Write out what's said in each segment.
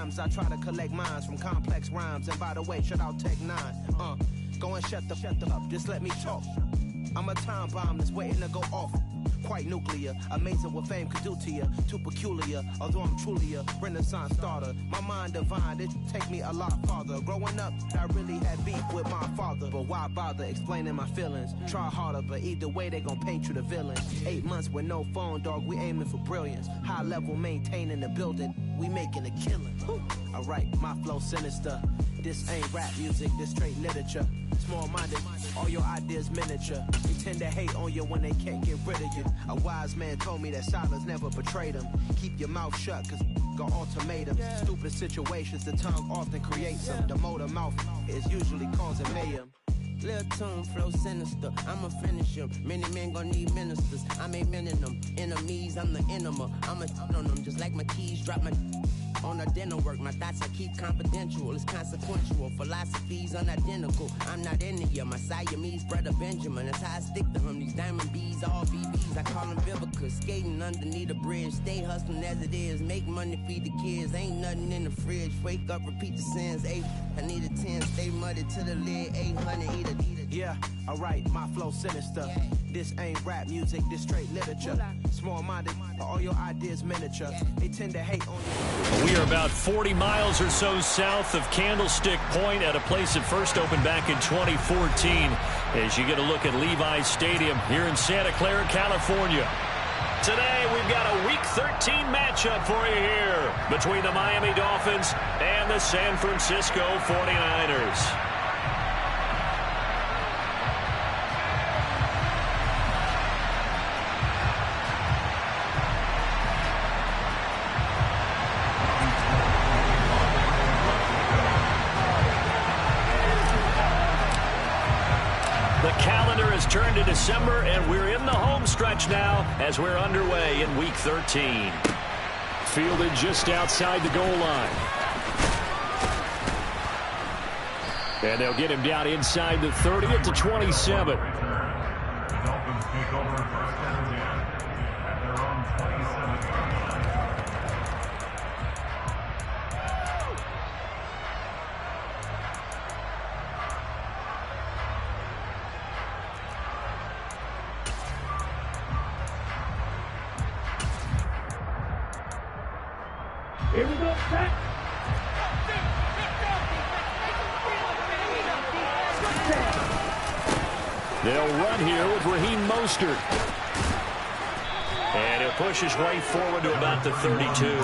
times I try to collect minds from complex rhymes. And by the way, shout out Tech 9. Go and shut the up, just let me talk. I'm a time bomb that's waiting to go off. Quite nuclear, amazing what fame could do to you. Too peculiar, although I'm truly a renaissance starter. My mind divine, it take me a lot farther. Growing up, I really had beef with my father. But why bother explaining my feelings? Try harder, but either way they gon' paint you the villain. 8 months with no phone, dog, we aiming for brilliance. High level maintaining the building, we making a killing. Alright, my flow sinister. This ain't rap music, this straight literature. Small-minded, all your ideas miniature. They tend to hate on you when they can't get rid of you. A wise man told me that silence never betrayed him. Keep your mouth shut, cause got ultimatums. Stupid situations, the tongue often creates them. The motor mouth is usually causing mayhem. Lil' tune, flow sinister, I'ma finish him. Many men gon' need ministers, I'm a men in them. Enemies, I'm the enema, I'ma on them. Just like my keys, drop my on a dinner work. My thoughts I keep confidential, it's consequential. Philosophies unidentical, I'm not into you. My Siamese brother Benjamin, that's how I stick to him. These diamond bees, all BBs, I call them Vivica. Skating underneath the bridge, stay hustling as it is. Make money, feed the kids, ain't nothing in the fridge. Wake up, repeat the sins, 8, I need a 10. Stay muddy to the lid, 800, eat a. Yeah, alright, my flow sinister. This ain't rap music, this straight literature. Small-minded, all your ideas miniature. They tend to hate on you. We are about 40 miles or so south of Candlestick Point at a place that first opened back in 2014 as you get a look at Levi's Stadium here in Santa Clara, California. Today, we've got a Week 13 matchup for you here between the Miami Dolphins and the San Francisco 49ers. Turned to December, and we're in the home stretch now as we're underway in Week 13. Fielded just outside the goal line. And they'll get him down inside the 30 at the 27. The Dolphins take over first down at their own 27. Here we go, set. They'll run here with Raheem Mostert. And he'll push his way forward to about the 32.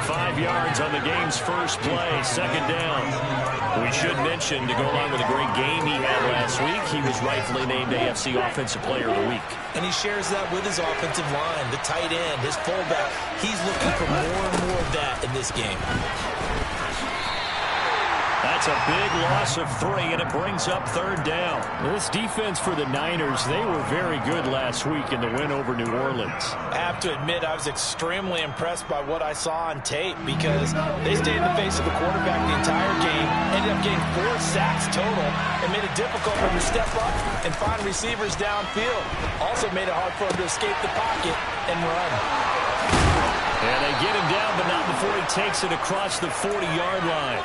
5 yards on the game's first play, second down. We should mention, to go along with a great game he had last week, he was rightfully named AFC Offensive Player of the Week. And he shares that with his offensive line, the tight end, his fullback. He's looking for more and more of that in this game. That's a big loss of 3, and it brings up third down. This defense for the Niners, they were very good last week in the win over New Orleans. I have to admit, I was extremely impressed by what I saw on tape because they stayed in the face of the quarterback the entire game, ended up getting 4 sacks total, and made it difficult for him to step up and find receivers downfield. Also made it hard for him to escape the pocket and run. And they get him down, but not before he takes it across the 40-yard line.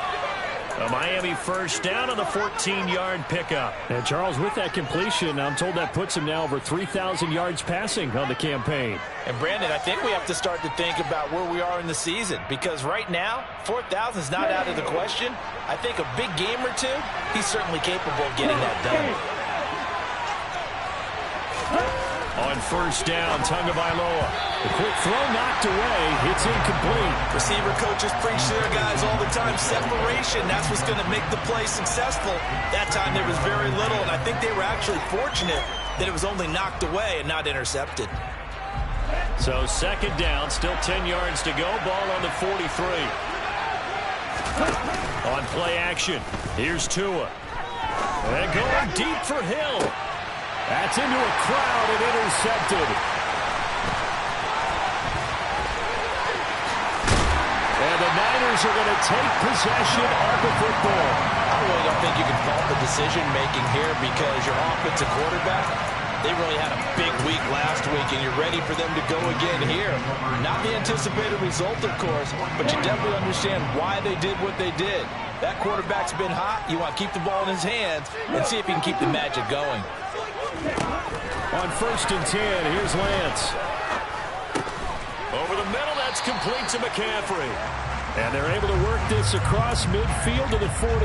A Miami first down on the 14-yard pickup. And Charles, with that completion, I'm told that puts him now over 3,000 yards passing on the campaign. And Brandon, I think we have to start to think about where we are in the season, because right now, 4,000 is not out of the question. I think a big game or two, he's certainly capable of getting that done. On first down, Tagovailoa. The quick throw knocked away. It's incomplete. Receiver coaches preach to their guys all the time. Separation, that's what's going to make the play successful. That time there was very little, and I think they were actually fortunate that it was only knocked away and not intercepted. So second down, still 10 yards to go. Ball on the 43. On play action, here's Tua. And going deep for Hill. That's into a crowd and intercepted. And the Niners are going to take possession of the football. I really don't think you can fault the decision-making here because your offensive quarterback They really had a big week last week, and you're ready for them to go again here. Not the anticipated result, of course, but you definitely understand why they did what they did. That quarterback's been hot. You want to keep the ball in his hands and see if he can keep the magic going. On 1st and 10, here's Lance. Over the middle, that's complete to McCaffrey. And they're able to work this across midfield to the 48.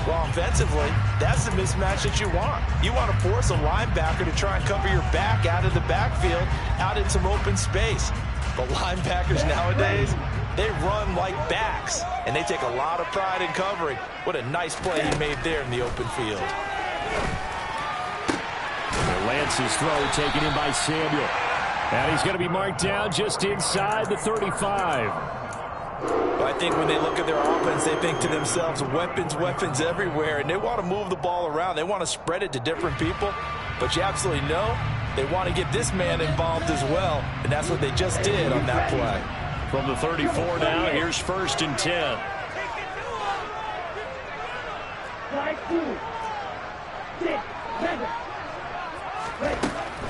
Well, offensively, that's the mismatch that you want. You want to force a linebacker to try and cover your back out of the backfield, out in some open space. But linebackers nowadays, they run like backs, and they take a lot of pride in covering. What a nice play he made there in the open field. Lance's throw taken in by Samuel. And he's going to be marked down just inside the 35. But I think when they look at their offense, they think to themselves, weapons, weapons everywhere, and they want to move the ball around. They want to spread it to different people, but you absolutely know they want to get this man involved as well, and that's what they just did on that play. From the 34 now, here's 1st and 10. 5, 2, 6, 7.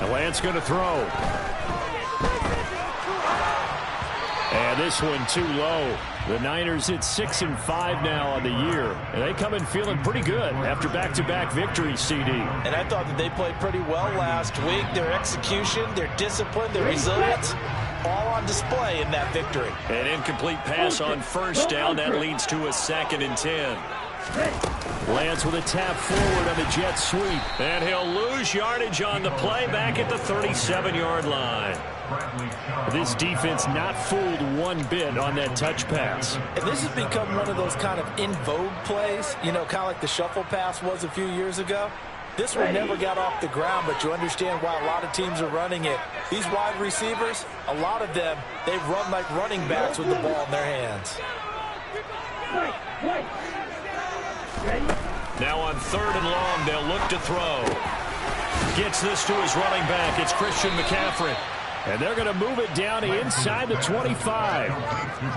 And Lance going to throw. And this one too low. The Niners at 6-5 now on the year. And they come in feeling pretty good after back-to-back victories, CD. And I thought that they played pretty well last week. Their execution, their discipline, their resilience, all on display in that victory. An incomplete pass on 1st down. That leads to a 2nd and 10. Lance with a tap forward on the jet sweep. And he'll lose yardage on the play back at the 37-yard line. This defense not fooled one bit on that touch pass. And this has become one of those kind of in vogue plays, you know, kind of like the shuffle pass was a few years ago. This one never got off the ground, but you understand why a lot of teams are running it. These wide receivers, a lot of them, they run like running backs with the ball in their hands. Now on 3rd and long, they'll look to throw. Gets this to his running back. It's Christian McCaffrey. And they're going to move it down inside the 25.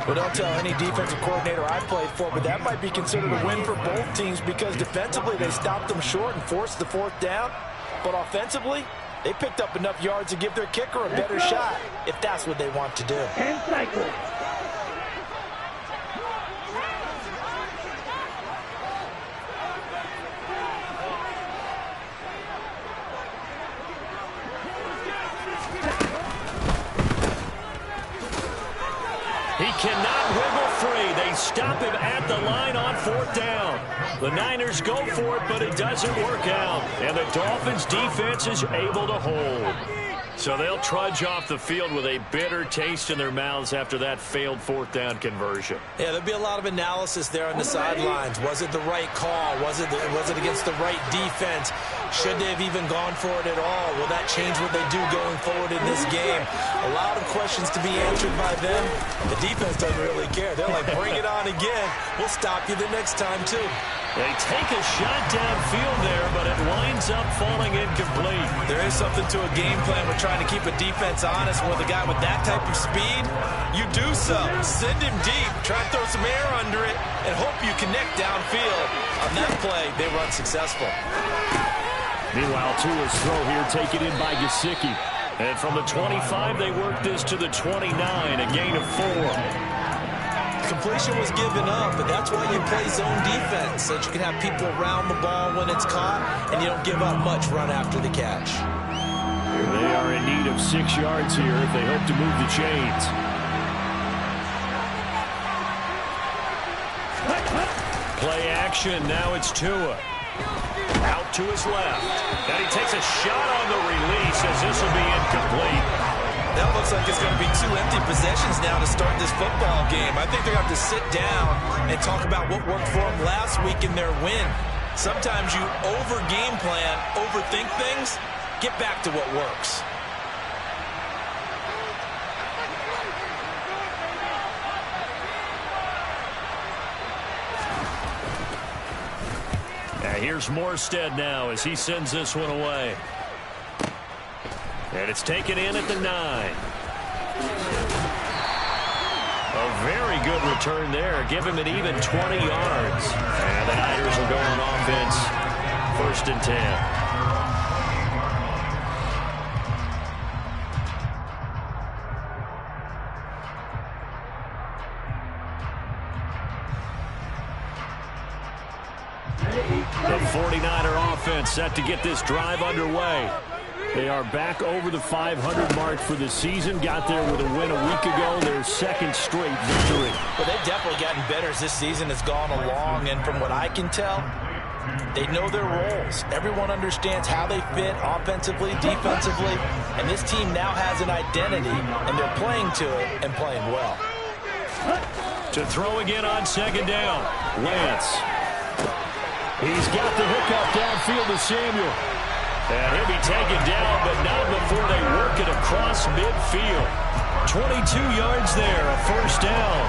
Well, don't tell any defensive coordinator I played for, but that might be considered a win for both teams because defensively they stopped them short and forced the 4th down. But offensively, they picked up enough yards to give their kicker a better shot if that's what they want to do. 10 cycles. He cannot wiggle free. They stop him at the line on 4th down. The Niners go for it, but it doesn't work out. And the Dolphins defense is able to hold. So they'll trudge off the field with a bitter taste in their mouths after that failed 4th down conversion. Yeah, there'll be a lot of analysis there on the sidelines. Was it the right call? Was it against the right defense? Should they have even gone for it at all? Will that change what they do going forward in this game? A lot of questions to be answered by them. The defense doesn't really care. They're like, bring it on again. We'll stop you the next time, too. They take a shot downfield there, but it winds up falling incomplete. There is something to a game plan with trying to keep a defense honest. With a guy with that type of speed, you do so. Send him deep, try and throw some air under it, and hope you connect downfield. On that play, they were unsuccessful. Meanwhile, Tua's throw here taken in by Gesicki. And from the 25, they work this to the 29, a gain of 4. Completion was given up, but that's why you play zone defense, so that you can have people around the ball when it's caught, and you don't give up much run after the catch. They are in need of 6 yards here if they hope to move the chains. Play action, now it's Tua. Out to his left. And he takes a shot on the release as this will be incomplete. That looks like it's going to be 2 empty possessions now to start this football game. I think they're going to have to sit down and talk about what worked for them last week in their win. Sometimes you over-game plan, overthink things, get back to what works. Here's Morstead now as he sends this one away. And it's taken in at the 9. A very good return there. Give him an even 20 yards. And the Niners will go on offense. 1st and 10. The 49er offense set to get this drive underway. They are back over the 500 mark for the season. Got there with a win a week ago. Their second straight victory. Well, they've definitely gotten better as this season has gone along. And from what I can tell, they know their roles. Everyone understands how they fit offensively, defensively. And this team now has an identity, and they're playing to it and playing well. To throw again on second down, Lance. He's got the hookup downfield to Samuel. And he'll be taken down, but not before they work it across midfield. 22 yards there, a first down.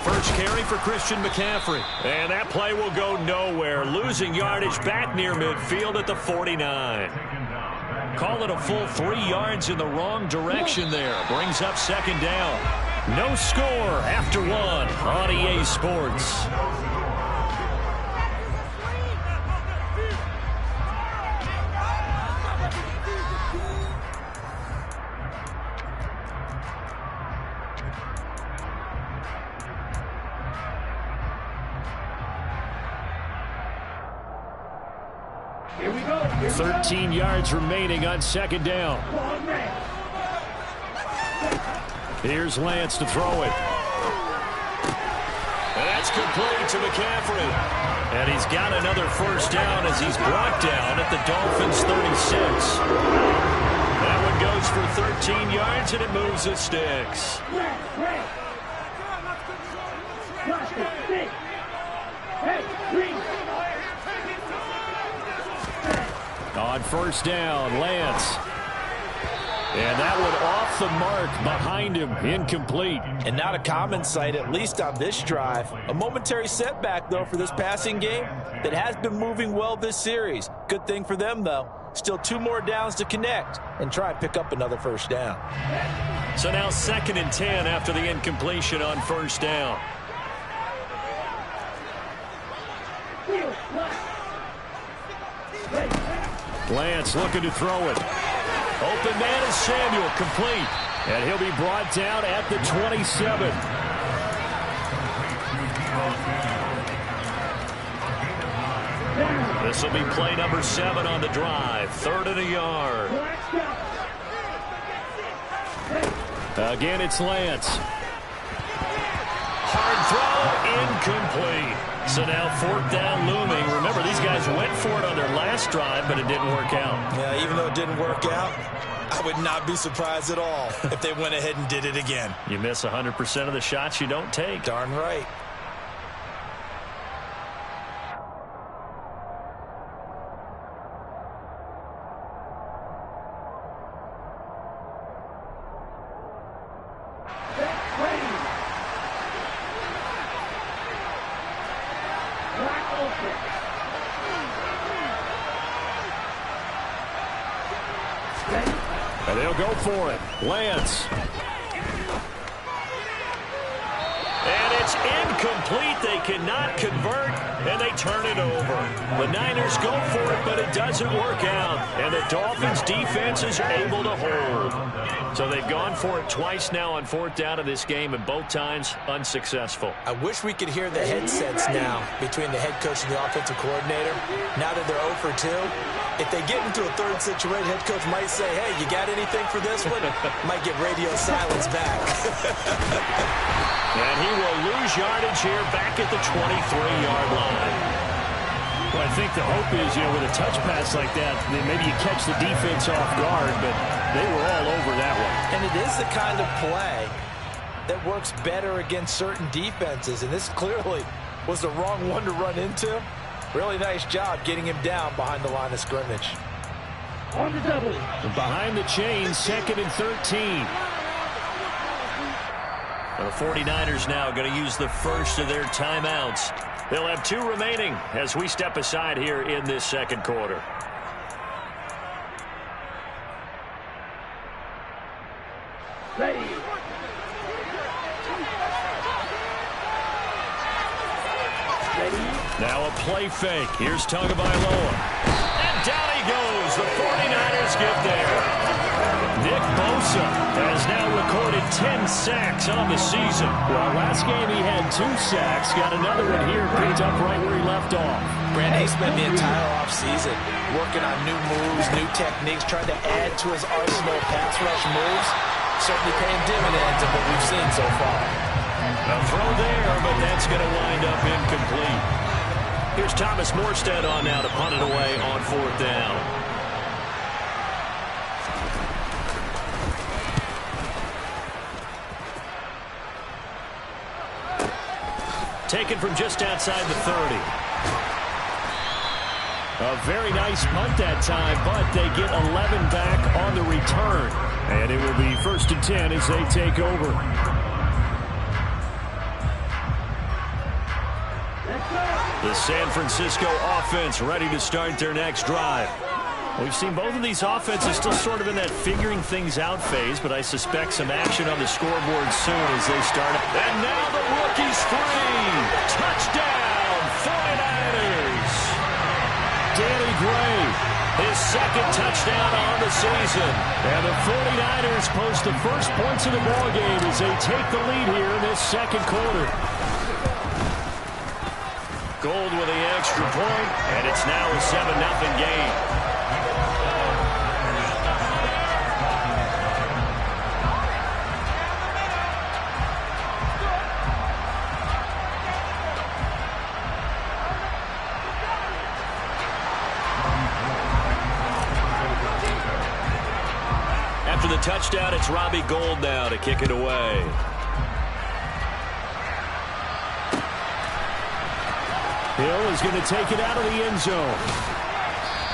First carry for Christian McCaffrey. And that play will go nowhere. Losing yardage back near midfield at the 49. Call it a full 3 yards in the wrong direction there. Brings up second down. No score after one on EA Sports. Here we go. 13 yards remaining on second down. Here's Lance to throw it. And that's complete to McCaffrey. And he's got another first down as he's brought down at the Dolphins' 36. That one goes for 13 yards, and it moves the sticks. On first down, Lance. And that one off the mark behind him, incomplete. And not a common sight, at least on this drive. A momentary setback, though, for this passing game that has been moving well this series. Good thing for them, though. Still 2 more downs to connect and try and pick up another first down. So now 2nd and 10 after the incompletion on first down. Lance looking to throw it. Open man is Samuel, complete. And he'll be brought down at the 27. This will be play number 7 on the drive. 3rd and a yard. Again, it's Lance. Hard throw, incomplete. So now 4th down looming. Remember, these guys went for it on their last drive, but it didn't work out. Yeah, even though it didn't work out, I would not be surprised at all if they went ahead and did it again. You miss 100% of the shots you don't take. Darn right. And they'll go for it. Lance. And it's incomplete. They cannot convert, and they turn it over. The Niners go for it, but it doesn't work out. And the Dolphins' defense is able to hold. So they've gone for it twice now on 4th down in this game, and both times unsuccessful. I wish we could hear the headsets now between the head coach and the offensive coordinator. Now that they're 0 for 2, if they get into a 3rd situation, head coach might say, hey, you got anything for this one? Might get radio silence back. And he will lose yardage here back at the 23-yard line. Well, I think the hope is, with a touch pass like that, maybe you catch the defense off guard, but they were all over that one. And it is the kind of play that works better against certain defenses, and this clearly was the wrong one to run into. Really nice job getting him down behind the line of scrimmage. On the double. Behind the chains, 2nd and 13. The 49ers now going to use the first of their timeouts. They'll have 2 remaining as we step aside here in this second quarter. Ready. Now a play fake. Here's Tagovailoa. And down he goes. The 49ers skip there. Nick Bosa has now recorded 10 sacks on the season. Well, last game he had 2 sacks. Got another one here, picked up right where he left off. Brandon, he spent the entire offseason working on new moves, new techniques, trying to add to his arsenal of pass rush moves. Certainly paying dividends of what we've seen so far. A throw there, but that's going to wind up incomplete. Here's Thomas Morstead on now to punt it away on 4th down. Taken from just outside the 30. A very nice punt that time, but they get 11 back on the return. And it will be 1st and 10 as they take over. The San Francisco offense ready to start their next drive. We've seen both of these offenses still sort of in that figuring things out phase, but I suspect some action on the scoreboard soon as they start. And now the rookie's free. Touchdown, 49ers. Danny Gray, his 2nd touchdown on the season. And the 49ers post the first points of the ballgame as they take the lead here in this 2nd quarter. Gold with the extra point, and it's now a 7-0 game. After the touchdown, it's Robbie Gould now to kick it away. Hill is going to take it out of the end zone.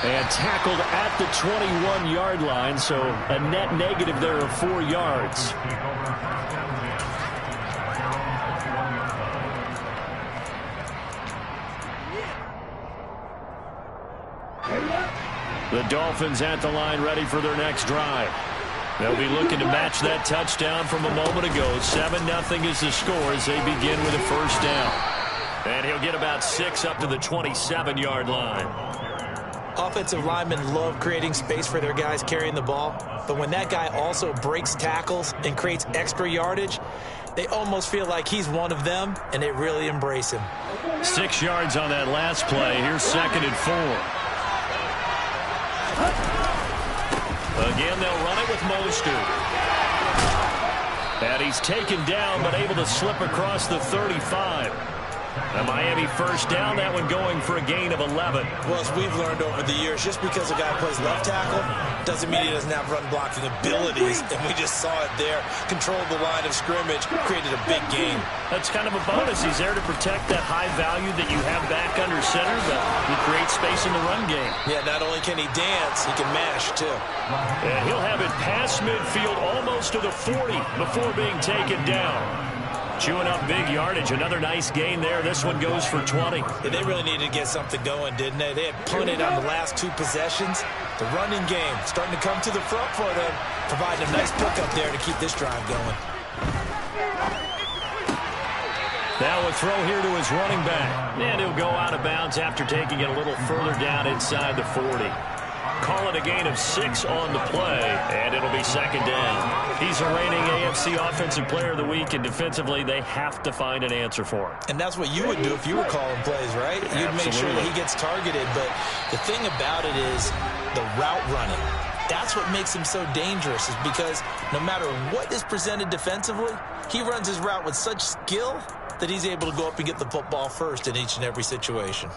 And tackled at the 21-yard line, so a net negative there of 4 yards. The Dolphins at the line ready for their next drive. They'll be looking to match that touchdown from a moment ago. 7-0 is the score as they begin with a 1st down. And he'll get about 6 up to the 27-yard line. Offensive linemen love creating space for their guys carrying the ball, but when that guy also breaks tackles and creates extra yardage, they almost feel like he's one of them, and they really embrace him. 6 yards on that last play. Here's 2nd and 4. Again, they'll run it with Mostert. And he's taken down, but able to slip across the 35. A Miami 1st down, that one going for a gain of 11. Well, as we've learned over the years, just because a guy plays left tackle doesn't mean he doesn't have run blocking abilities, and we just saw it there. Controlled the line of scrimmage, created a big gain. That's kind of a bonus. He's there to protect that high value that you have back under center, but he creates space in the run game. Yeah, not only can he dance, he can mash, too. And he'll have it past midfield almost to the 40 before being taken down. Chewing up big yardage. Another nice gain there. This one goes for 20. Yeah, they really needed to get something going, didn't they? They had punted on the last 2 possessions. The running game starting to come to the front for them, providing a nice pickup there to keep this drive going. Now a throw here to his running back. And he'll go out of bounds after taking it a little further down inside the 40. Call it a gain of 6 on the play, and it'll be 2nd down. He's a reigning AFC Offensive Player of the Week, and defensively, they have to find an answer for him. And that's what you would do if you were calling plays, right? You'd Absolutely. make sure that he gets targeted, but the thing about it is the route running. That's what makes him so dangerous, is because no matter what is presented defensively, he runs his route with such skill that he's able to go up and get the football first in each and every situation.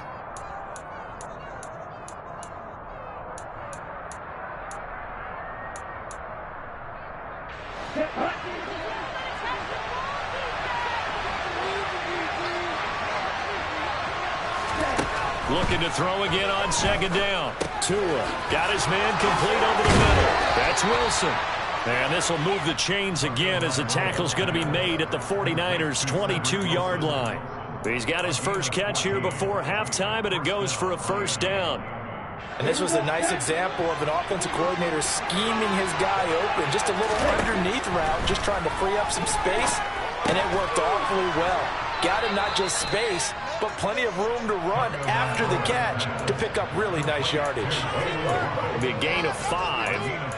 Looking to throw again on 2nd down. Tua got his man complete over the middle. That's Wilson. And this will move the chains again as the tackle's going to be made at the 49ers' 22-yard line. He's got his first catch here before halftime, and it goes for a 1st down. And this was a nice example of an offensive coordinator scheming his guy open. Just a little underneath route, just trying to free up some space, and it worked awfully well. Got him not just space, but plenty of room to run after the catch to pick up really nice yardage. It'll be a gain of 5,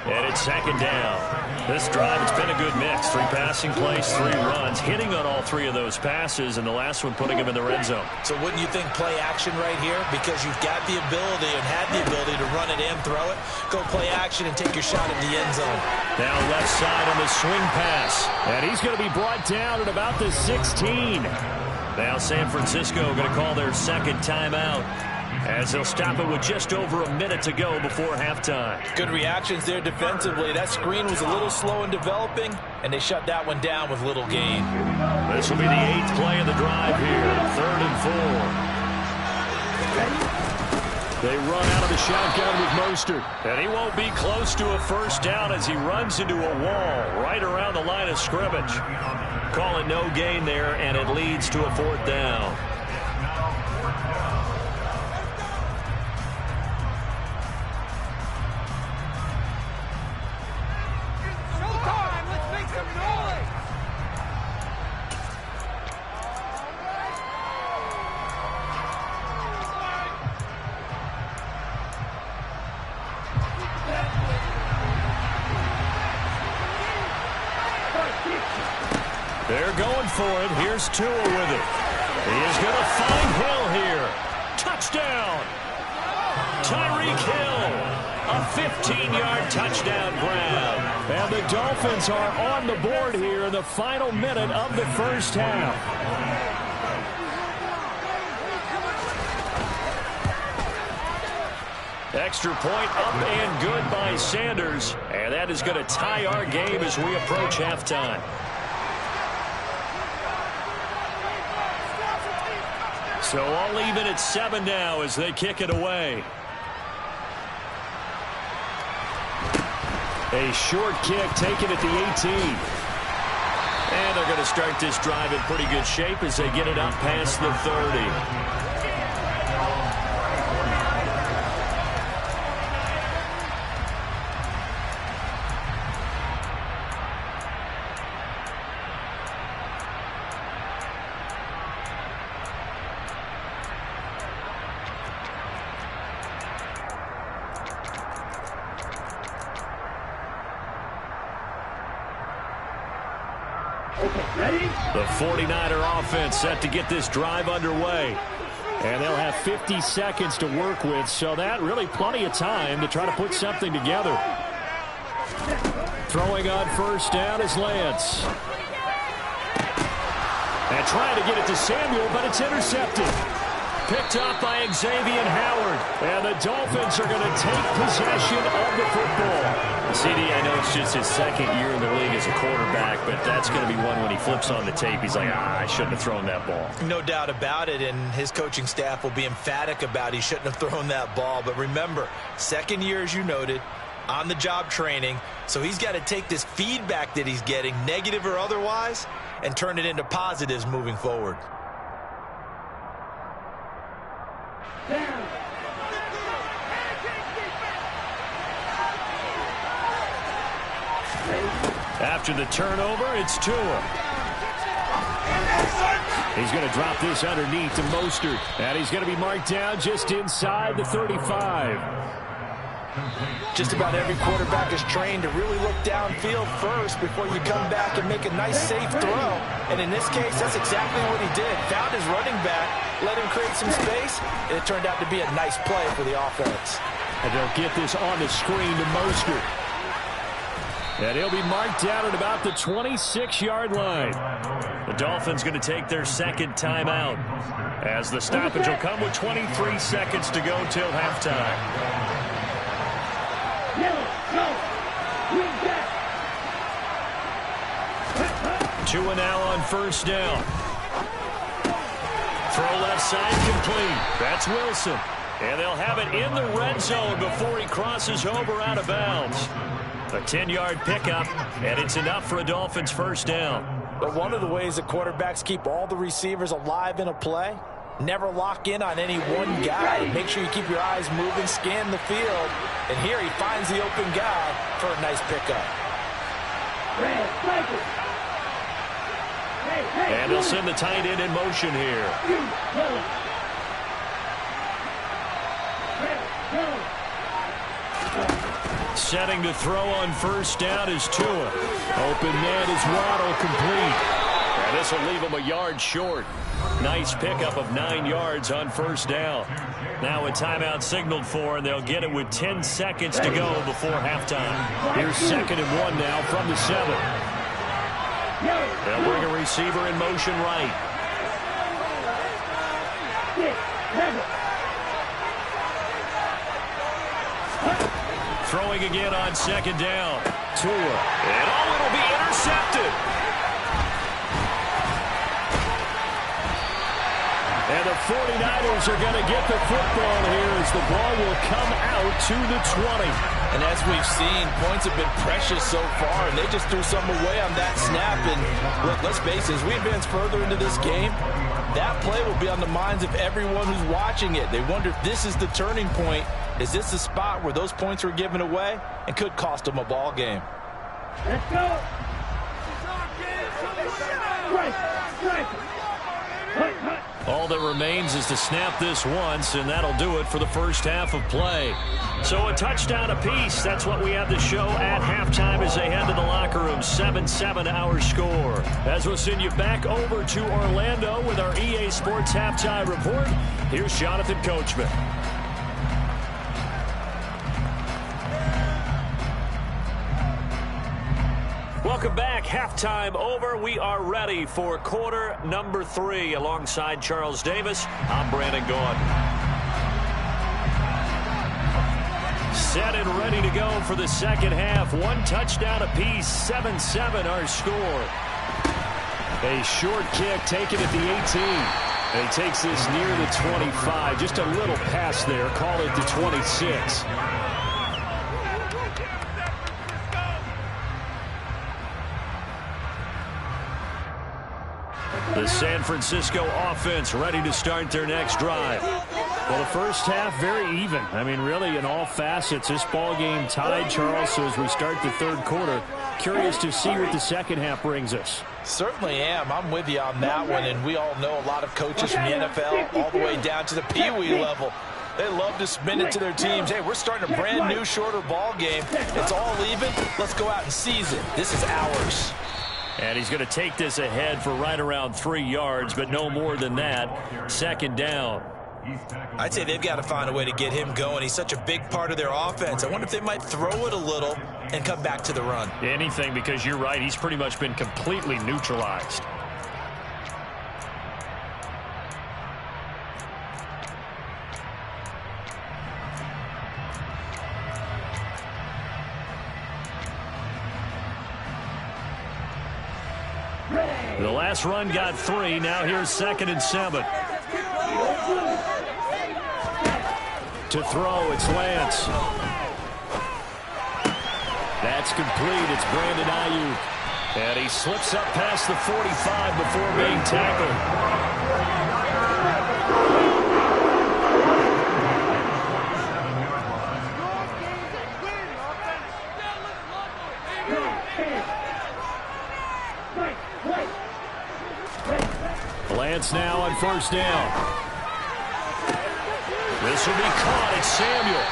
and it's second down. This drive, it's been a good mix. 3 passing plays, 3 runs, hitting on all 3 of those passes, and the last one putting him in the red zone. So wouldn't you think play action right here? Because you've got the ability and had the ability to run it and throw it. Go play action and take your shot at the end zone. Now left side on the swing pass, and he's going to be brought down at about the 16. Now San Francisco going to call their second timeout, as they'll stop it with just over a minute to go before halftime. Good reactions there defensively. That screen was a little slow in developing, and they shut that one down with little gain. This will be the 8th play of the drive here, 3rd and 4. They run out of the shotgun with Mostert, and he won't be close to a first down as he runs into a wall right around the line of scrimmage. Call it no gain there, and it leads to a 4th down. They're going for it. Here's Tua with it. He is going to find Hill here. Touchdown! Tyreek Hill. A 15-yard touchdown grab. And the Dolphins are on the board here in the final minute of the first half. Extra point up and good by Sanders. And that is going to tie our game as we approach halftime. So all even at 7 now as they kick it away. A short kick taken at the 18. And they're going to start this drive in pretty good shape as they get it up past the 30. The 49er offense set to get this drive underway. And they'll have 50 seconds to work with, so that really plenty of time to try to put something together. Throwing on first down is Lance. And trying to get it to Samuel, but it's intercepted. Picked up by Xavier Howard. And the Dolphins are going to take possession of the football. CD, I know it's just his second year in the league as a quarterback, but that's going to be one when he flips on the tape. He's like, I shouldn't have thrown that ball. No doubt about it, and his coaching staff will be emphatic about he shouldn't have thrown that ball. But remember, second year, as you noted, on-the-job training, so he's got to take this feedback that he's getting, negative or otherwise, and turn it into positives moving forward. After the turnover, it's Tua. He's going to drop this underneath to Mostert. And he's going to be marked down just inside the 35. Just about every quarterback is trained to really look downfield first before you come back and make a nice, safe throw. And in this case, that's exactly what he did. Found his running back, let him create some space, and it turned out to be a nice play for the offense. And they'll get this on the screen to Mostert. And he'll be marked down at about the 26-yard line. The Dolphins going to take their second timeout as the stoppage will come with 23 seconds to go till halftime. Tua now on first down. Throw left side complete. That's Wilson. And they'll have it in the red zone before he crosses over out of bounds. A 10-yard pickup, and it's enough for a Dolphins first down. But one of the ways that quarterbacks keep all the receivers alive in a play, never lock in on any one guy. Make sure you keep your eyes moving, scan the field. And here he finds the open guy for a nice pickup. And they'll send the tight end in motion here. Setting to throw on first down is Tua. Open man is Waddle, complete. And this will leave him a yard short. Nice pickup of 9 yards on first down. Now a timeout signaled for, and they'll get it with 10 seconds to go before halftime. Here's 2nd and 1 now from the 7. They'll bring a receiver in motion right. Throwing again on 2nd down. Tua. And it'll be intercepted. And the 49ers are going to get the football here as the ball will come out to the 20. And as we've seen, points have been precious so far, and they just threw some away on that snap. And look, let's face it, as we advance further into this game, that play will be on the minds of everyone who's watching it. They wonder if this is the turning point. Is this the spot where those points were given away and could cost them a ball game? Let's go. All that remains is to snap this once, and that'll do it for the first half of play. So a touchdown apiece. That's what we have to show at halftime as they head to the locker room. 7-7 our score. As we'll send you back over to Orlando with our EA Sports Halftime Report, here's Jonathan Coachman. Welcome back. Halftime over. We are ready for quarter number 3. Alongside Charles Davis, I'm Brandon Gaudin. Set and ready to go for the second half. 1 touchdown apiece. 7-7 our score. A short kick taken at the 18. And he takes this near the 25. Just a little pass there. Call it the 26. The San Francisco offense ready to start their next drive. Well, the first half very even. I mean, really in all facets. This ball game tied, Charles. So as we start the third quarter, curious to see what the second half brings us. Certainly am. I'm with you on that one. And we all know a lot of coaches from the NFL all the way down to the Pee Wee level. They love to spin it to their teams. Hey, we're starting a brand new, shorter ball game. It's all even. Let's go out and seize it. This is ours. And he's going to take this ahead for right around 3 yards, but no more than that. 2nd down. I'd say they've got to find a way to get him going. He's such a big part of their offense. I wonder if they might throw it a little and come back to the run. Anything, because you're right. He's pretty much been completely neutralized. The last run got 3. Now here's 2nd and 7. To throw, it's Lance. That's complete. It's Brandon Ayuk. And he slips up past the 45 before being tackled. Lance now on first down. This will be caught. It's Samuel.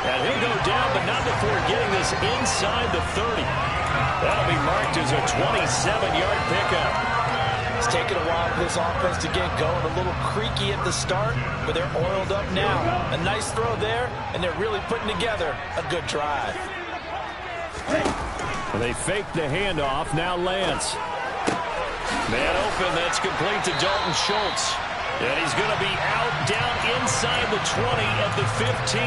And he'll go down, but not before getting this inside the 30. That'll be marked as a 27-yard pickup. It's taken a while for this offense to get going. A little creaky at the start, but they're oiled up now. A nice throw there, and they're really putting together a good drive. They faked the handoff. Now Lance. Man open, that's complete to Dalton Schultz. And he's going to be out down inside the 20 at the 15.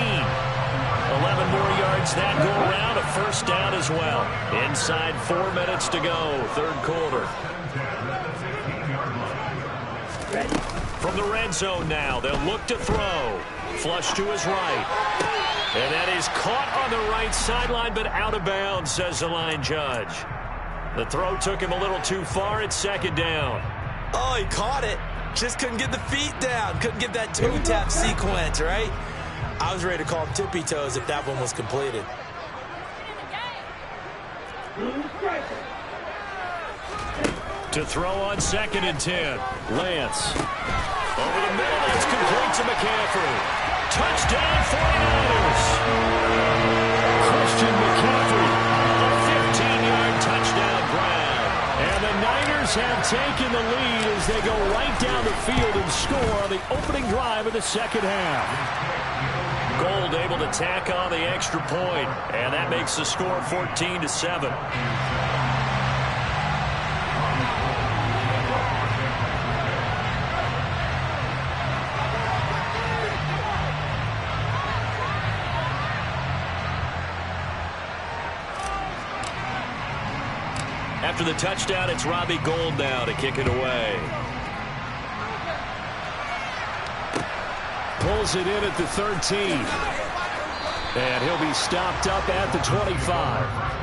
11 more yards that go around, a first down as well. Inside 4 minutes to go, third quarter. From the red zone now, they'll look to throw. Flush to his right. And that is caught on the right sideline, but out of bounds, says the line judge. The throw took him a little too far. It's 2nd down. Oh, he caught it. Just couldn't get the feet down. Couldn't get that toe tap sequence, right? I was ready to call him tippy toes if that one was completed. To throw on 2nd and 10. Lance. Over the middle, that's complete to McCaffrey. Touchdown 49ers. Christian McCaffrey, a 15-yard touchdown grab. And the Niners have taken the lead as they go right down the field and score on the opening drive of the second half. Gold able to tack on the extra point, and that makes the score 14-7. After the touchdown, it's Robbie Gould now to kick it away. Pulls it in at the 13. And he'll be stopped up at the 25.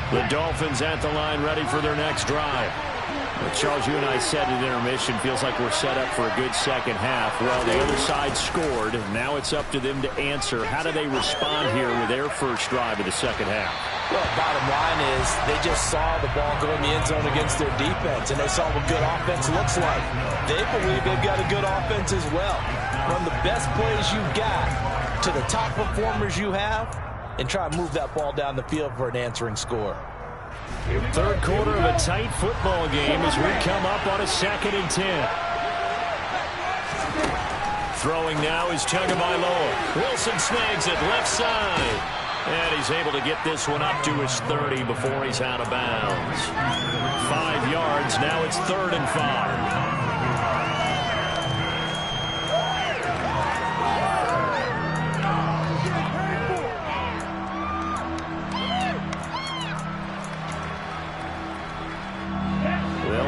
The Dolphins at the line, ready for their next drive. Charles, you and I said at intermission, feels like we're set up for a good second half. Well, the other side scored. Now it's up to them to answer. How do they respond here with their first drive of the second half? Well, bottom line is they just saw the ball go in the end zone against their defense, and they saw what good offense looks like. They believe they've got a good offense as well. Run the best plays you've got to the top performers you have, and try and move that ball down the field for an answering score. Third quarter of a tight football game as we come up on a 2nd and 10. Throwing now is Tagovailoa. Wilson snags it left side. And he's able to get this one up to his 30 before he's out of bounds. 5 yards. Now it's 3rd and 5.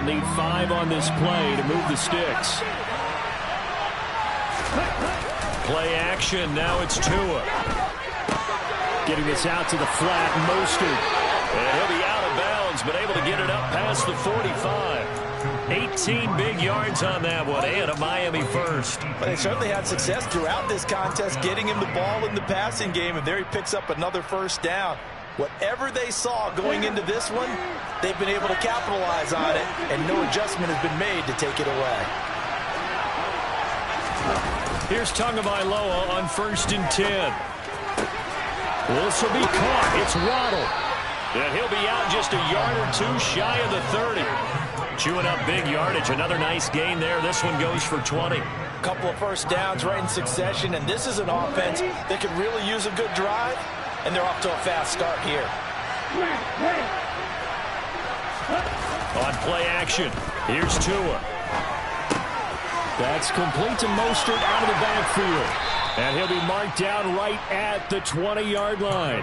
Need 5 on this play to move the sticks. Play action. Now it's Tua. Getting this out to the flat. Mostert. And he'll be out of bounds, but able to get it up past the 45. 18 big yards on that one, and a Miami first. Well, they certainly had success throughout this contest, getting him the ball in the passing game, and there he picks up another first down. Whatever they saw going into this one, they've been able to capitalize on it, and no adjustment has been made to take it away. Here's Tagovailoa on 1st and 10. This will be caught. It's Waddle. And he'll be out just a yard or two shy of the 30. Chewing up big yardage. Another nice gain there. This one goes for 20. A couple of first downs right in succession, and this is an offense that could really use a good drive. And they're off to a fast start here. On play action, here's Tua. That's complete to Mostert out of the backfield. And he'll be marked down right at the 20-yard line.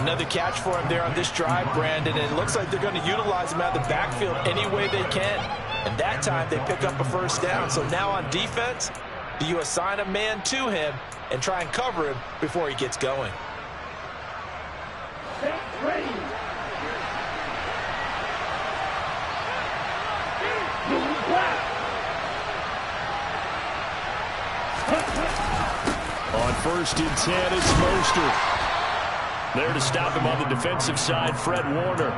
Another catch for him there on this drive, Brandon. And it looks like they're going to utilize him out of the backfield any way they can. And that time they pick up a first down. So now on defense, do you assign a man to him and try and cover him before he gets going? Ready. On 1st and 10, it's Mostert. There to stop him on the defensive side, Fred Warner.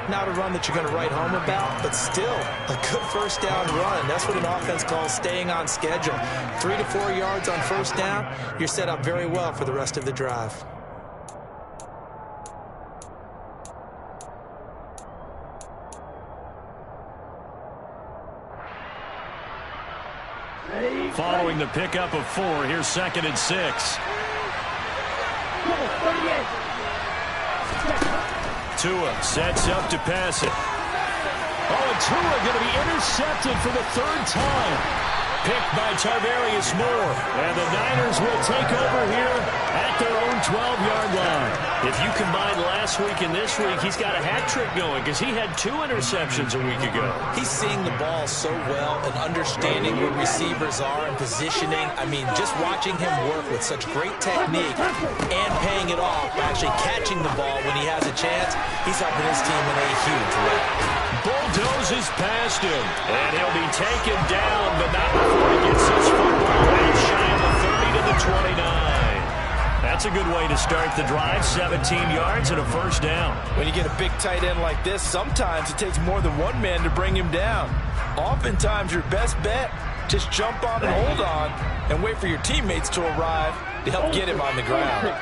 Not a run that you're going to write home about, but still a good first down run. That's what an offense calls staying on schedule. 3 to 4 yards on first down, you're set up very well for the rest of the drive. Following the pickup of 4, here's 2nd and 6. Tua sets up to pass it. Oh, and Tua going to be intercepted for the 3rd time. Picked by Tarvarius Moore. And the Niners will take over here at their own 12-yard line. If you combine last week and this week, he's got a hat trick going because he had 2 interceptions a week ago. He's seeing the ball so well and understanding where receivers are and positioning. I mean, just watching him work with such great technique and paying it off by actually catching the ball when he has a chance, he's helping his team in a huge way. Bulldozes past him, and he'll be taken down, but not before he gets his football right shy of the 30 to the 29. That's a good way to start the drive, 17 yards and a first down. When you get a big tight end like this, sometimes it takes more than one man to bring him down. Oftentimes, your best bet, just jump on and hold on and wait for your teammates to arrive to help get him on the ground.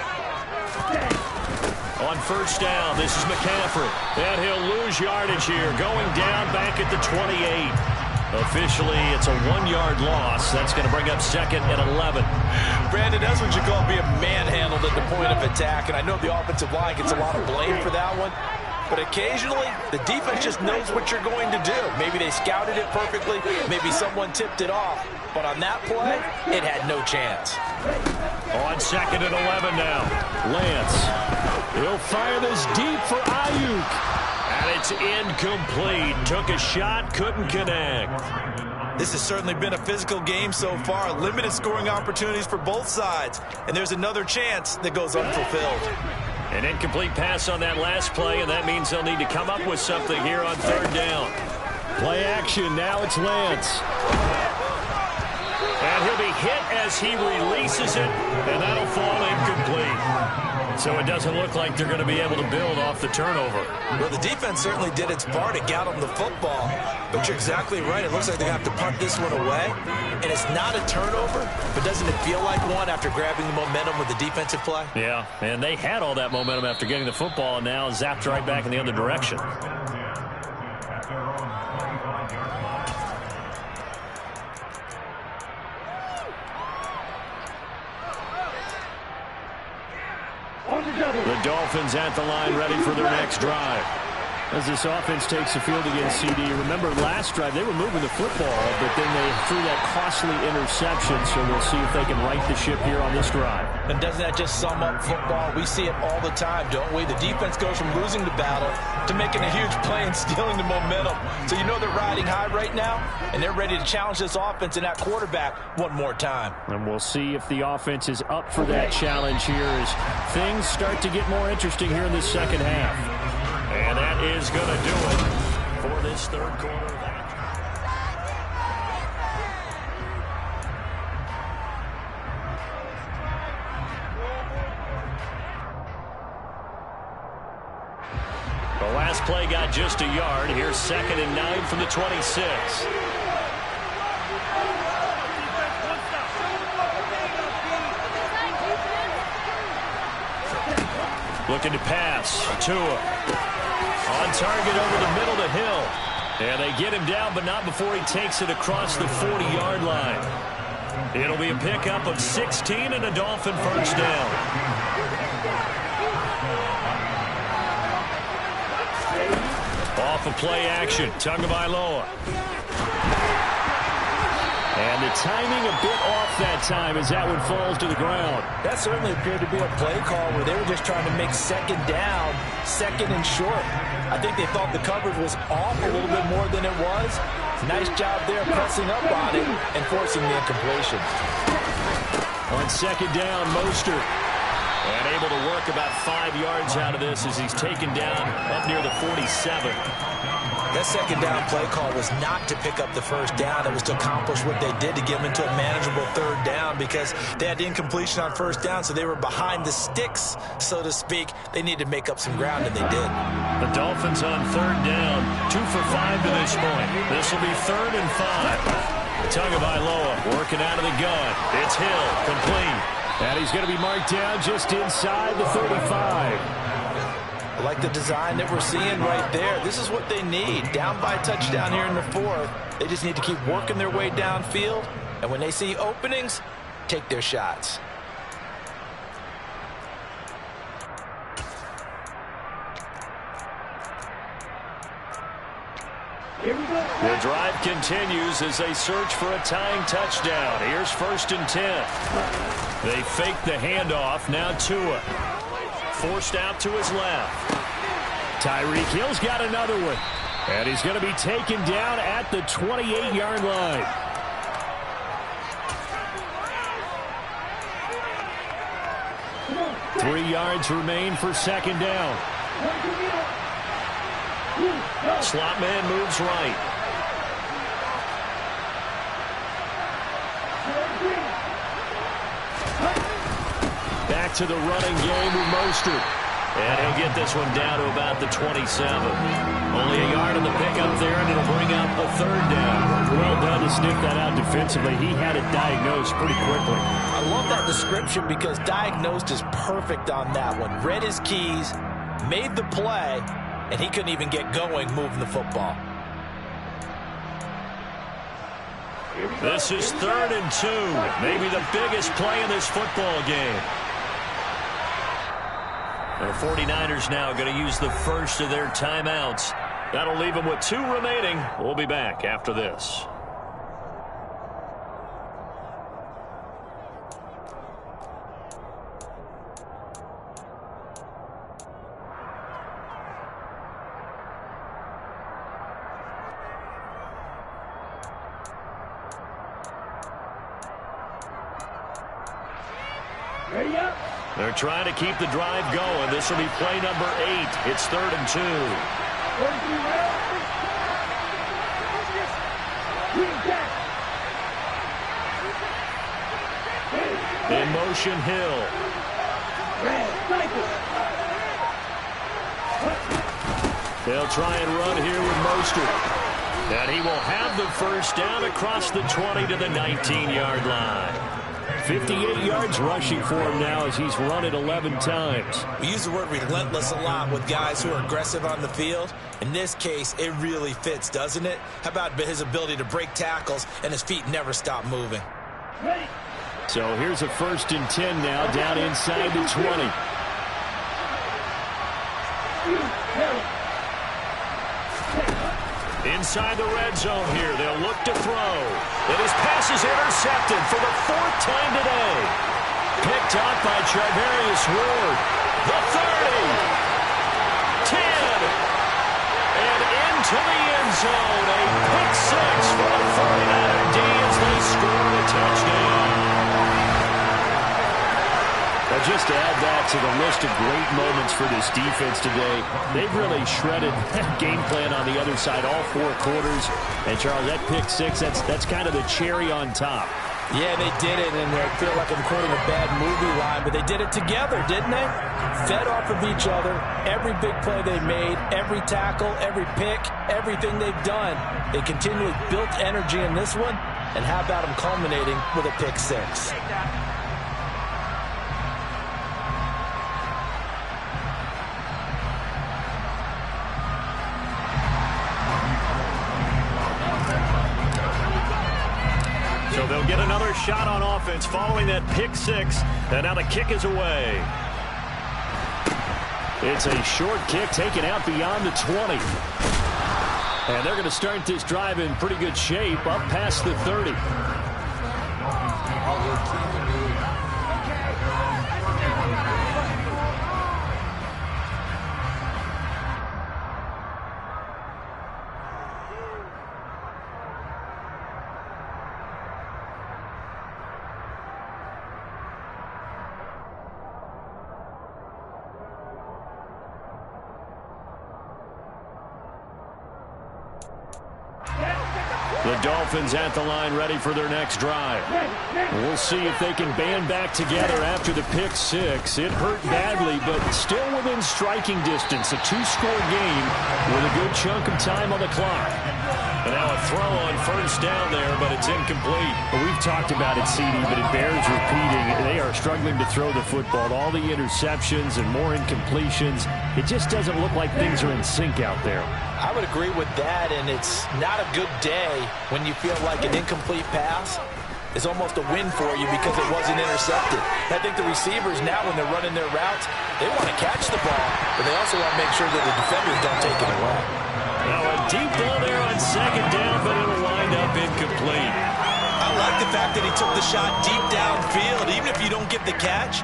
On first down, this is McCaffrey. And he'll lose yardage here, going down back at the 28. Officially, it's a 1-yard loss. That's going to bring up second and 11. Brandon, that's what you call being manhandled at the point of attack. And I know the offensive line gets a lot of blame for that one. But occasionally, the defense just knows what you're going to do. Maybe they scouted it perfectly. Maybe someone tipped it off. But on that play, it had no chance. On second and 11 now, Lance. He'll fire this deep for Ayuk. And it's incomplete. Took a shot, couldn't connect. This has certainly been a physical game so far. Limited scoring opportunities for both sides. And there's another chance that goes unfulfilled. An incomplete pass on that last play, and that means they'll need to come up with something here on third down. Play action, now it's Lance. And he'll be hit as he releases it, and that'll fall incomplete. So it doesn't look like they're going to be able to build off the turnover. Well, the defense certainly did its part to get them the football. But you're exactly right. It looks like they have to punt this one away. And it's not a turnover, but doesn't it feel like one after grabbing the momentum with the defensive play? Yeah, and they had all that momentum after getting the football, and now zapped right back in the other direction. The Dolphins at the line, ready for their next drive. As this offense takes the field against CD, remember last drive they were moving the football, but then they threw that costly interception, so we'll see if they can right the ship here on this drive. And doesn't that just sum up football? We see it all the time, don't we? The defense goes from losing the battle to making a huge play and stealing the momentum. So you know they're riding high right now, and they're ready to challenge this offense and that quarterback one more time. And we'll see if the offense is up for that challenge here as things start to get more interesting here in this second half. And that is going to do it for this third quarter. The last play got just a yard. Here's 2nd and 9 from the 26. Looking to pass. Tua. On target over the middle to Hill. And they get him down, but not before he takes it across the 40-yard line. It'll be a pickup of 16 and a Dolphin first down. Off of play action, Tagovailoa. And the timing a bit off that time as that one falls to the ground. That certainly appeared to be a play call where they were just trying to make second down, second and short. I think they thought the coverage was off a little bit more than it was. Nice job there pressing up on it and forcing the incompletion. On second down, Mostert. And able to work about 5 yards out of this as he's taken down up near the 47. That second down play call was not to pick up the first down. It was to accomplish what they did to get them into a manageable third down because they had incompletion on first down, so they were behind the sticks, so to speak. They needed to make up some ground, and they did. The Dolphins on third down, 2 for 5 to this point. This will be 3rd and 5. Tagovailoa working out of the gun. It's Hill, complete. And he's going to be marked down just inside the 35. I like the design that we're seeing right there. This is what they need. Down by a touchdown here in the 4th. They just need to keep working their way downfield. And when they see openings, take their shots. The drive continues as they search for a tying touchdown. Here's 1st and 10. They fake the handoff. Now Tua. Forced out to his left. Tyreek Hill's got another one. And he's going to be taken down at the 28-yard line. Three yards remain for second down. Slot man moves right. Back to the running game with Mostert. And he'll get this one down to about the 27. Only a yard on the pickup there, and it'll bring up a third down. Well done to sniff that out defensively. He had it diagnosed pretty quickly. I love that description because diagnosed is perfect on that one. Read his keys, made the play, and he couldn't even get going moving the football. This is 3rd and 2. Maybe the biggest play in this football game. The 49ers now going to use the first of their timeouts. That'll leave them with 2 remaining. We'll be back after this. Ready up. They're trying to keep the drive going. This will be play number 8. It's 3rd and 2. In motion, Hill. They'll try and run here with Mostert. And he will have the first down across the 20 to the 19-yard line. 58 yards rushing for him now as he's run it 11 times. We use the word relentless a lot with guys who are aggressive on the field. In this case, it really fits, doesn't it? How about his ability to break tackles and his feet never stop moving? So here's a 1st and 10 now down inside the 20. Inside the red zone here. They'll look to throw. And his pass is intercepted for the 4th time today. Picked up by Charvarius Ward. The 30. 10. And into the end zone. A pick 6 for the 49er D as they score a touchdown. Well, just to add that to the list of great moments for this defense today, they've really shredded that game plan on the other side all 4 quarters. And, Charles, that pick 6, that's kind of the cherry on top. Yeah, they did it, and I feel like I'm quoting a bad movie line, but they did it together, didn't they? Fed off of each other, every big play they made, every tackle, every pick, everything they've done. They continually built energy in this one, and how about them culminating with a pick 6? So they'll get another shot on offense following that pick 6. And now the kick is away. It's a short kick taken out beyond the 20. And they're going to start this drive in pretty good shape up past the 30. The Dolphins at the line ready for their next drive. We'll see if they can band back together after the pick 6. It hurt badly, but still within striking distance. A 2-score game with a good chunk of time on the clock. And now a throw on first down there, but it's incomplete. Well, we've talked about it, CD, but it bears repeating. They are struggling to throw the football. All the interceptions and more incompletions. It just doesn't look like things are in sync out there. I would agree with that, and it's not a good day when you feel like an incomplete pass is almost a win for you because it wasn't intercepted. I think the receivers now, when they're running their routes, they want to catch the ball, but they also want to make sure that the defenders don't take it away. Now a deep ball there on second down, but it'll wind up incomplete. I like the fact that he took the shot deep downfield. Even if you don't get get the catch,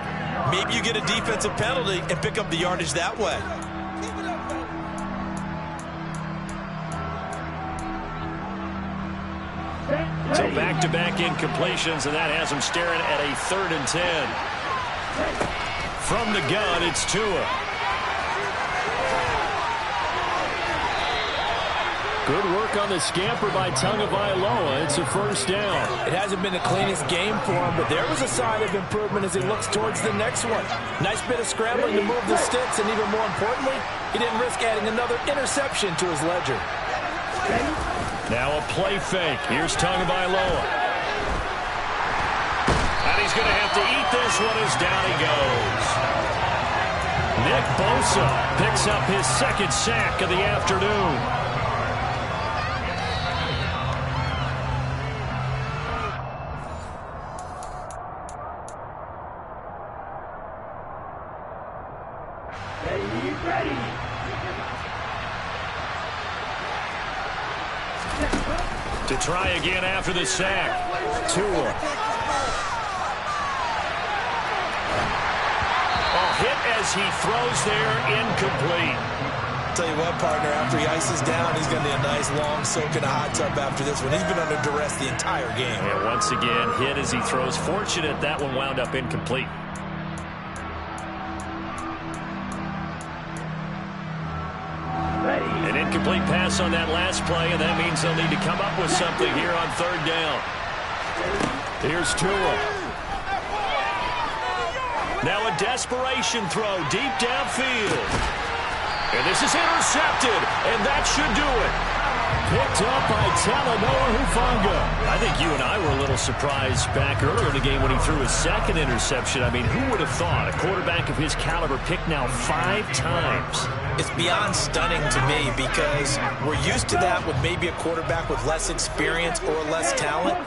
maybe you get a defensive penalty and pick up the yardage that way. So back-to-back incompletions, and that has him staring at a 3rd and 10. From the gun, it's Tua. Good work on the scamper by Tagovailoa. It's a 1st down. It hasn't been the cleanest game for him, but there was a sign of improvement as he looks towards the next one. Nice bit of scrambling to move the sticks, and even more importantly, he didn't risk adding another interception to his ledger. Now a play fake. Here's Tagovailoa. And he's going to have to eat this one as down he goes. Nick Bosa picks up his 2nd sack of the afternoon. To try again after the sack. Tua. Hit as he throws there, incomplete. Tell you what, partner, after he ices down, he's going to need a nice long soak in a hot tub after this one. He's been under duress the entire game. And once again, hit as he throws. Fortunate that one wound up incomplete. An incomplete pass on that last play, and that means they'll need to come up with something here on 3rd down. Here's Tua. Now a desperation throw deep downfield. And this is intercepted, and that should do it. Picked up by Talanoa Hufanga. I think you and I were a little surprised back earlier in the game when he threw his 2nd interception. I mean, who would have thought a quarterback of his caliber picked now 5 times? It's beyond stunning to me because we're used to that with maybe a quarterback with less experience or less talent.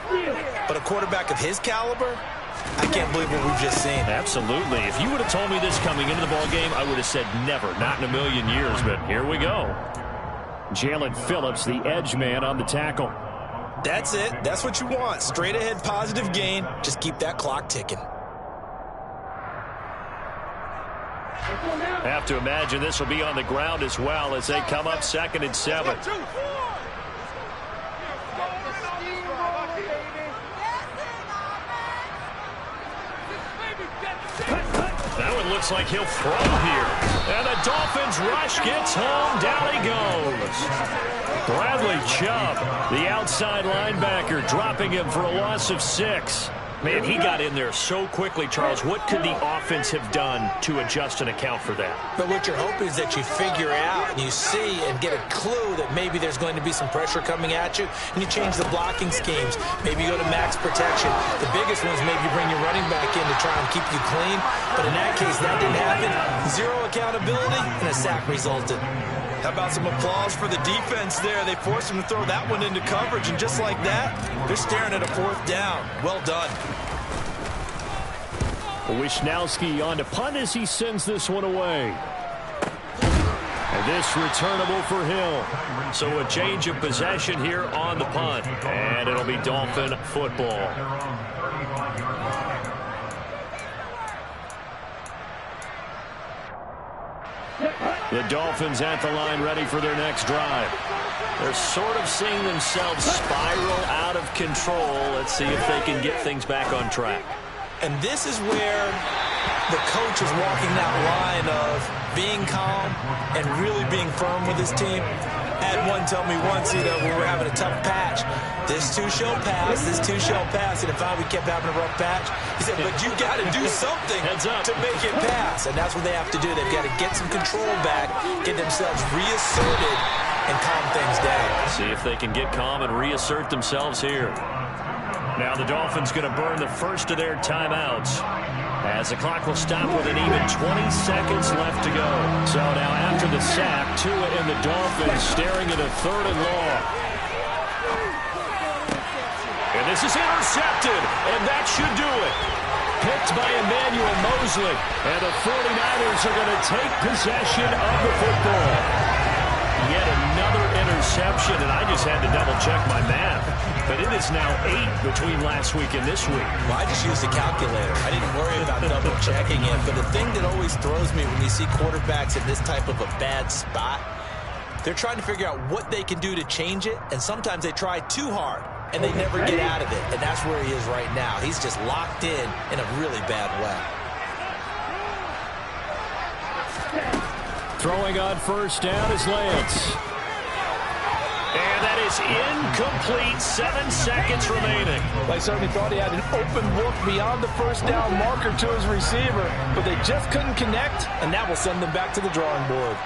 But a quarterback of his caliber, I can't believe what we've just seen. Absolutely. If you would have told me this coming into the ballgame, I would have said never, not in a million years. But here we go. Jalen Phillips, the edge man on the tackle. That's it. That's what you want. Straight ahead positive gain. Just keep that clock ticking. Have to imagine this will be on the ground as well as they come up 2nd and 7. That one looks like he'll throw here. And the Dolphins rush gets home. Down he goes. Bradley Chubb, the outside linebacker, dropping him for a loss of 6. Man, he got in there so quickly, Charles. What could the offense have done to adjust and account for that? But what you're hoping is that you figure out and you see and get a clue that maybe there's going to be some pressure coming at you, and you change the blocking schemes. Maybe you go to max protection. The biggest one is maybe you bring your running back in to try and keep you clean. But in that case, that didn't happen. 0 accountability, and a sack resulted. How about some applause for the defense there? They forced him to throw that one into coverage, and just like that, they're staring at a 4th down. Well done. Wishnowski on to punt as he sends this one away. And this returnable for Hill. So a change of possession here on the punt, and it'll be Dolphin football. The Dolphins at the line ready for their next drive. They're sort of seeing themselves spiral out of control. Let's see if they can get things back on track. And this is where the coach is walking that line of being calm and really being firm with his team. I had one tell me once, when we were having a tough patch, this too shall pass, this too shall pass. And if we kept having a rough patch, he said, but you got to do something to make it pass. And that's what they have to do. They've got to get some control back, get themselves reasserted, and calm things down. See if they can get calm and reassert themselves here. Now the Dolphins going to burn the first of their timeouts as the clock will stop with an even 20 seconds left to go. So now after the sack, Tua and the Dolphins staring at a 3rd and long. And this is intercepted, and that should do it. Picked by Emmanuel Mosley, and the 49ers are going to take possession of the football. Yet another interception, and I just had to double-check my math. But it is now 8 between last week and this week. Well, I just used a calculator. I didn't worry about checking in. But the thing that always throws me when you see quarterbacks in this type of a bad spot, they're trying to figure out what they can do to change it, and sometimes they try too hard, and they never get out of it. And that's where he is right now. He's just locked in a really bad way. Throwing on first down is Lance. And that is incomplete. 7 seconds remaining. I certainly thought he had an open look beyond the first down marker to his receiver, but they just couldn't connect, and that will send them back to the drawing board.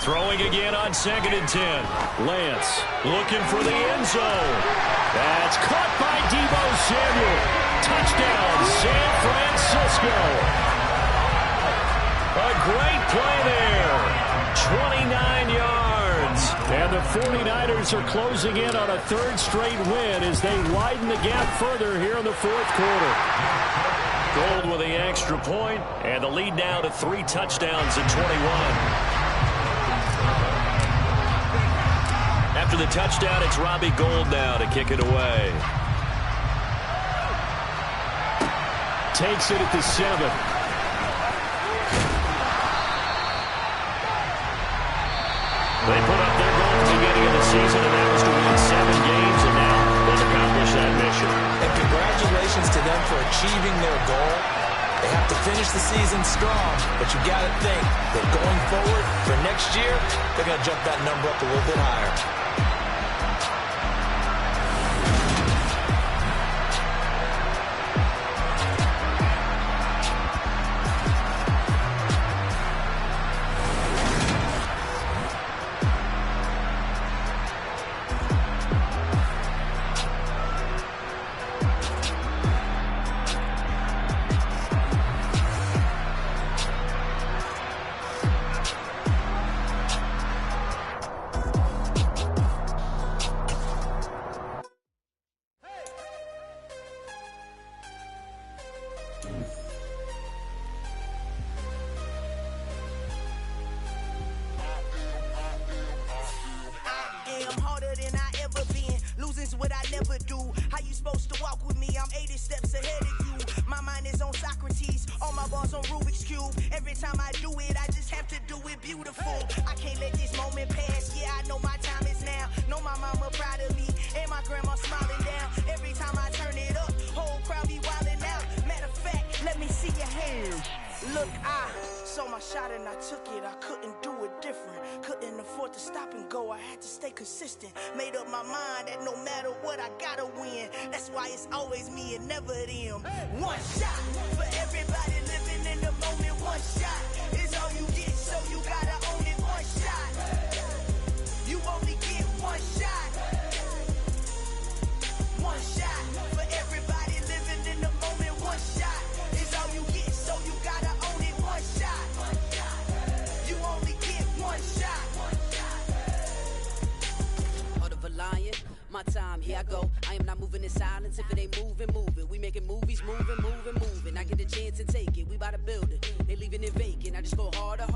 Throwing again on 2nd and 10. Lance looking for the end zone. That's caught by Deebo Samuel. Touchdown, San Francisco. A great play there. 29 yards. And the 49ers are closing in on a 3rd straight win as they widen the gap further here in the 4th quarter. Gold with the extra point, and the lead now to 3 touchdowns at 21. After the touchdown, it's Robbie Gould now to kick it away. Takes it at the 7. They put up their goal at the beginning of the season, and that was to win 7 games, and now they've accomplished that mission. And congratulations to them for achieving their goal. They have to finish the season strong, but you got to think that going forward for next year, they're going to jump that number up a little bit higher. Consistent, made up my mind that no matter what I gotta win. That's why it's always me and never them. One shot for everybody living in the moment. One shot is all you get, so you gotta own it. One shot, you only get one shot. One shot for everybody living in the moment. One shot is all you get, so you gotta own it. One shot, you only get one shot. My time, here I go. I am not moving in silence. If it ain't moving, move it. We making movies, moving. I get a chance to take it. We bout to build it. They leaving it vacant. I just go harder.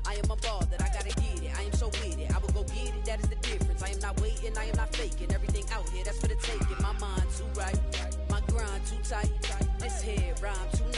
I am a ball that I gotta get it. I am so with it. I will go get it. That is the difference. I am not waiting. I am not faking. Everything out here, that's for the taking. My mind too right. My grind too tight. This head rhyme too nice.